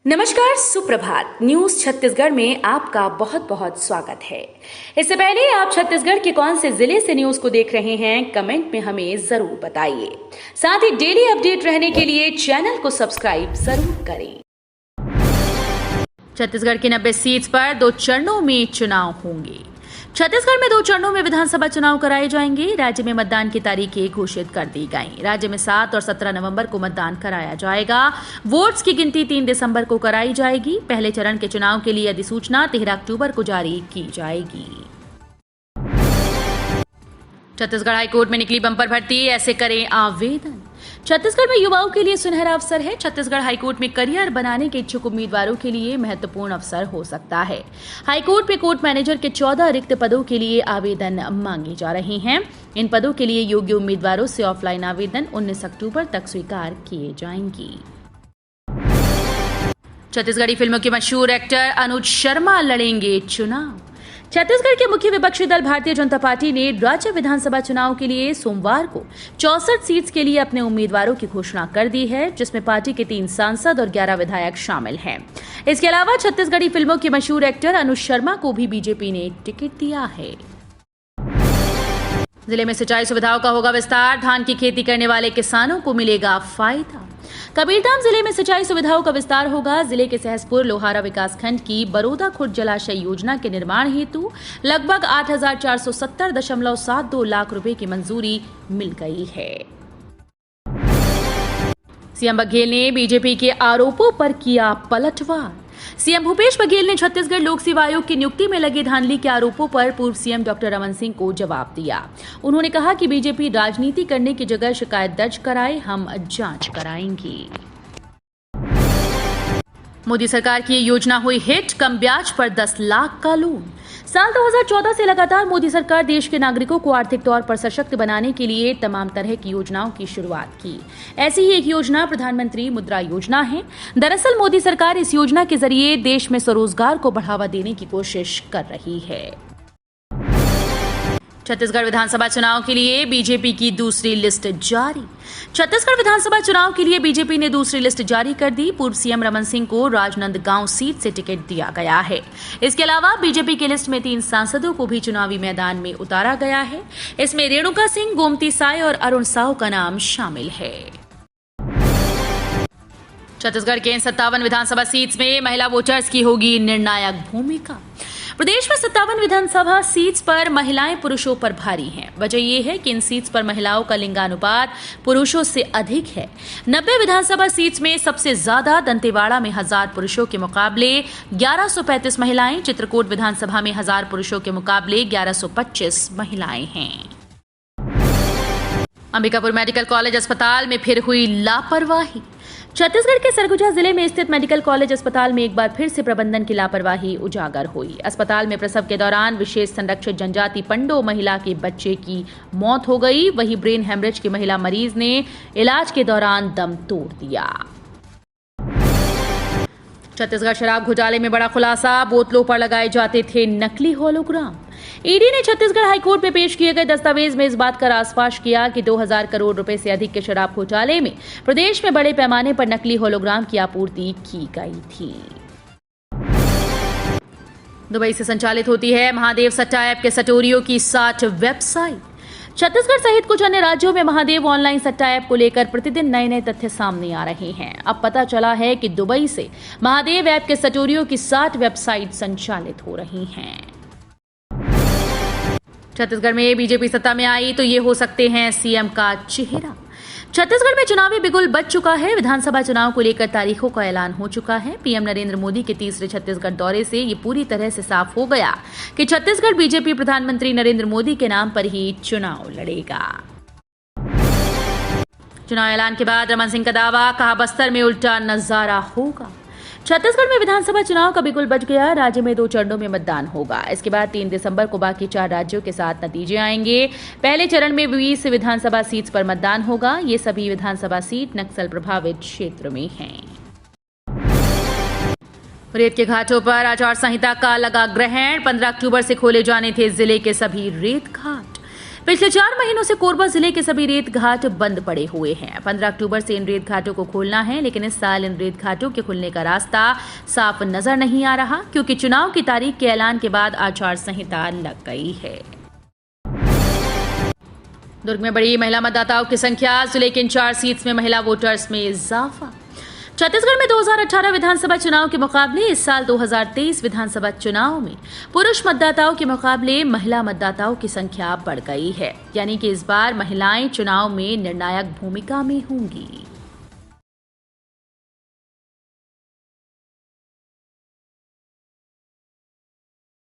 नमस्कार, सुप्रभात। न्यूज छत्तीसगढ़ में आपका बहुत बहुत स्वागत है। इससे पहले आप छत्तीसगढ़ के कौन से जिले से न्यूज को देख रहे हैं, कमेंट में हमें जरूर बताइए। साथ ही डेली अपडेट रहने के लिए चैनल को सब्सक्राइब जरूर करें। छत्तीसगढ़ की 90 सीट्स पर 2 चरणों में चुनाव होंगे। छत्तीसगढ़ में 2 चरणों में विधानसभा चुनाव कराए जाएंगे। राज्य में मतदान की तारीखें घोषित कर दी गई। राज्य में 7 और 17 नवंबर को मतदान कराया जाएगा। वोट्स की गिनती 3 दिसंबर को कराई जाएगी। पहले चरण के चुनाव के लिए अधिसूचना 13 अक्टूबर को जारी की जाएगी। छत्तीसगढ़ हाईकोर्ट में निकली बंपर भर्ती, ऐसे करें आवेदन। छत्तीसगढ़ में युवाओं के लिए सुनहरा अवसर है। छत्तीसगढ़ हाईकोर्ट में करियर बनाने के इच्छुक उम्मीदवारों के लिए महत्वपूर्ण अवसर हो सकता है। हाईकोर्ट में कोर्ट मैनेजर के 14 रिक्त पदों के लिए आवेदन मांगे जा रहे हैं। इन पदों के लिए योग्य उम्मीदवारों से ऑफलाइन आवेदन 19 अक्टूबर तक स्वीकार किए जाएंगे। छत्तीसगढ़ी फिल्मों के मशहूर एक्टर अनुज शर्मा लड़ेंगे चुनाव। छत्तीसगढ़ के मुख्य विपक्षी दल भारतीय जनता पार्टी ने राज्य विधानसभा चुनाव के लिए सोमवार को 64 सीट्स के लिए अपने उम्मीदवारों की घोषणा कर दी है, जिसमें पार्टी के 3 सांसद और 11 विधायक शामिल हैं। इसके अलावा छत्तीसगढ़ी फिल्मों के मशहूर एक्टर अनुज शर्मा को भी बीजेपी ने टिकट दिया है। जिले में सिंचाई सुविधाओं का होगा विस्तार। धान की खेती करने वाले किसानों को मिलेगा फायदा। कबीरधाम जिले में सिंचाई सुविधाओं का विस्तार होगा। जिले के सहसपुर लोहारा विकासखंड की बरोदा खुर्द जलाशय योजना के निर्माण हेतु लगभग 8,470.72 लाख रुपए की मंजूरी मिल गई है। सीएम बघेल ने बीजेपी के आरोपों पर किया पलटवार। सीएम भूपेश बघेल ने छत्तीसगढ़ लोक सेवा आयोग की नियुक्ति में लगी धांधली के आरोपों पर पूर्व सीएम डॉक्टर रमन सिंह को जवाब दिया। उन्होंने कहा कि बीजेपी राजनीति करने की जगह शिकायत दर्ज कराए, हम जांच कराएंगे। मोदी सरकार की योजना हुई हिट, कम ब्याज पर 10 लाख का लोन। साल 2014 से लगातार मोदी सरकार देश के नागरिकों को आर्थिक तौर पर सशक्त बनाने के लिए तमाम तरह की योजनाओं की शुरुआत की। ऐसी ही एक योजना प्रधानमंत्री मुद्रा योजना है। दरअसल मोदी सरकार इस योजना के जरिए देश में स्वरोजगार को बढ़ावा देने की कोशिश कर रही है। छत्तीसगढ़ विधानसभा चुनाव के लिए बीजेपी की दूसरी लिस्ट जारी। छत्तीसगढ़ विधानसभा चुनाव के लिए बीजेपी ने दूसरी लिस्ट जारी कर दी। पूर्व सीएम रमन सिंह को राजनांदगांव सीट से टिकट दिया गया है। इसके अलावा बीजेपी की लिस्ट में 3 सांसदों को भी चुनावी मैदान में उतारा गया है। इसमें रेणुका सिंह, गोमती साय और अरुण साहू का नाम शामिल है। छत्तीसगढ़ के 57 विधानसभा सीट्स में महिला वोटर्स की होगी निर्णायक भूमिका। प्रदेश में 57 विधानसभा सीट्स पर महिलाएं पुरुषों पर भारी हैं। वजह यह है कि इन सीट्स पर महिलाओं का लिंगानुपात पुरुषों से अधिक है। 90 विधानसभा सीट्स में सबसे ज्यादा दंतेवाड़ा में 1000 पुरुषों के मुकाबले 1135 महिलाएं, चित्रकूट विधानसभा में 1000 पुरुषों के मुकाबले 1125 महिलाएं हैं। अंबिकापुर मेडिकल कॉलेज अस्पताल में फिर हुई लापरवाही। छत्तीसगढ़ के सरगुजा जिले में स्थित मेडिकल कॉलेज अस्पताल में एक बार फिर से प्रबंधन की लापरवाही उजागर हुई। अस्पताल में प्रसव के दौरान विशेष संरक्षित जनजाति पंडो महिला के बच्चे की मौत हो गई। वहीं ब्रेन हेमरेज की महिला मरीज ने इलाज के दौरान दम तोड़ दिया। छत्तीसगढ़ शराब घोटाले में बड़ा खुलासा, बोतलों पर लगाए जाते थे नकली होलोग्राम। ईडी ने छत्तीसगढ़ हाईकोर्ट में पेश किए गए दस्तावेज में इस बात का राजफाश किया कि 2000 करोड़ रुपए से अधिक के शराब घोटाले में प्रदेश में बड़े पैमाने पर नकली होलोग्राम की आपूर्ति की गई थी। दुबई से संचालित होती है महादेव सट्टा ऐप के सटोरियों की 60 वेबसाइट। छत्तीसगढ़ सहित कुछ अन्य राज्यों में महादेव ऑनलाइन सट्टा ऐप को लेकर प्रतिदिन नए नए तथ्य सामने आ रहे हैं। अब पता चला है कि दुबई से महादेव ऐप के सटोरियों की 60 वेबसाइट संचालित हो रही हैं। छत्तीसगढ़ में बीजेपी सत्ता में आई तो ये हो सकते हैं सीएम का चेहरा। छत्तीसगढ़ में चुनावी बिगुल बज चुका है। विधानसभा चुनाव को लेकर तारीखों का ऐलान हो चुका है। पीएम नरेंद्र मोदी के तीसरे छत्तीसगढ़ दौरे से ये पूरी तरह से साफ हो गया कि छत्तीसगढ़ बीजेपी प्रधानमंत्री नरेंद्र मोदी के नाम पर ही चुनाव लड़ेगा। चुनाव ऐलान के बाद रमन सिंह का दावा, कहा बस्तर में उल्टा नजारा होगा। छत्तीसगढ़ में विधानसभा चुनाव का बिगुल बज गया। राज्य में 2 चरणों में मतदान होगा। इसके बाद 3 दिसंबर को बाकी 4 राज्यों के साथ नतीजे आएंगे। पहले चरण में 20 विधानसभा सीट्स पर मतदान होगा। ये सभी विधानसभा सीट नक्सल प्रभावित क्षेत्र में हैं। रेत के घाटों पर आचार संहिता का लगा ग्रहण। 15 अक्टूबर से खोले जाने थे जिले के सभी रेत घाट। पिछले 4 महीनों से कोरबा जिले के सभी रेत घाट बंद पड़े हुए हैं। 15 अक्टूबर से इन रेत घाटों को खोलना है, लेकिन इस साल इन रेत घाटों के खुलने का रास्ता साफ नजर नहीं आ रहा, क्योंकि चुनाव की तारीख के ऐलान के बाद आचार संहिता लग गई है। दुर्ग में बढ़ी महिला मतदाताओं की संख्या, जिले की इन 4 सीट्स में महिला वोटर्स में इजाफा। छत्तीसगढ़ में 2018 विधानसभा चुनाव के मुकाबले इस साल 2023 विधानसभा चुनाव में पुरुष मतदाताओं के मुकाबले महिला मतदाताओं की संख्या बढ़ गई है, यानी कि इस बार महिलाएं चुनाव में निर्णायक भूमिका में होंगी।